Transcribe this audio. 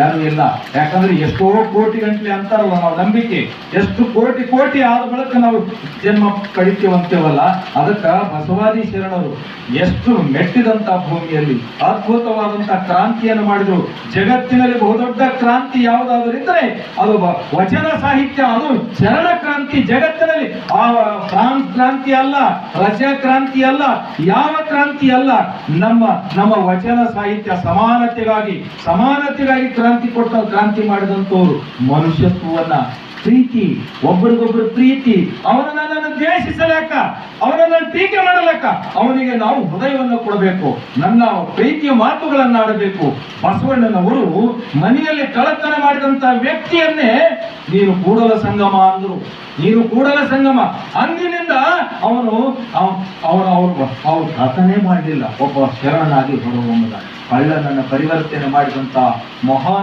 ಯಾರು ಇಲ್ಲ. ಯಾಕಂದ್ರೆ ಎಷ್ಟೋ ಕೋಟಿ ಗಂಟ್ಲೆ ಅಂತಾರಲ್ಲ ನಾವು ನಂಬಿಕೆ, ಎಷ್ಟು ಕೋಟಿ ಕೋಟಿ ಆದ ಬಳಿಕ ನಾವು ಜನ್ಮ ಕಳಿತೀವಂತೇವಲ್ಲ, ಅದಕ್ಕ ಬಸವಾದಿ ಶರಣರು ಎಷ್ಟು ಮೆಟ್ಟಿದಂತ ಭೂಮಿಯಲ್ಲಿ ಅದ್ಭುತವಾದಂತ ಕ್ರಾಂತಿಯನ್ನು ಮಾಡಿದ್ರು. ಜಗತ್ತಿನಲ್ಲಿ ಬಹುದೊಡ್ಡ ಕ್ರಾಂತಿ ಯಾವುದಾದ್ರೂ ಇದ್ರೆ ಅದು ವಚನ ಸಾಹಿತ್ಯ, ಅದು ಶರಣ ಕ್ರಾಂತಿ. ಜಗತ್ತಿನಲ್ಲಿ ಆ ಫ್ರಾನ್ಸ್ ಕ್ರಾಂತಿ ಅಲ್ಲ, ರಷ್ಯಾ ಕ್ರಾಂತಿ ಅಲ್ಲ, ಯಾವ ಕ್ರಾಂತಿ ಅಲ್ಲ, ನಮ್ಮ ವಚನ ಸಾಹಿತ್ಯ ಸಮಾನತೆಗಾಗಿ ಕ್ರಾಂತಿ ಮಾಡಿದಂತವ್ರು. ಮನುಷ್ಯತ್ವವನ್ನ, ಪ್ರೀತಿ, ಒಬ್ಬರಿಗೊಬ್ಬರು ಪ್ರೀತಿ, ಅವನನ್ನು ದ್ವೇಷಿಸಲಕ್ಕ, ಅವನನ್ನು ಟೀಕೆ ಮಾಡಲಕ್ಕ, ಅವನಿಗೆ ನಾವು ಹೃದಯವನ್ನು ಕೊಡಬೇಕು, ನನ್ನ ಪ್ರೀತಿಯ ಮಾತುಗಳನ್ನು ಆಡಬೇಕು. ಬಸವಣ್ಣನವರು ಮನೆಯಲ್ಲಿ ಕಳ್ಳತನ ಮಾಡಿದಂತ ವ್ಯಕ್ತಿಯನ್ನೇ ನೀನು ಕೂಡಲ ಸಂಗಮ ಅಂದ್ರು. ನೀನು ಕೂಡಲ ಸಂಗಮ ಅಂದಿನಿಂದ ಅವನು ಕಥನೆ ಮಾಡಲಿಲ್ಲ. ಒಬ್ಬ ಶರಣನಾಗಿ ಹೊರಹೊಮ್ಮದ ಕಳ್ಳನನ್ನು ಪರಿವರ್ತನೆ ಮಾಡಿದಂತ ಮಹಾನ್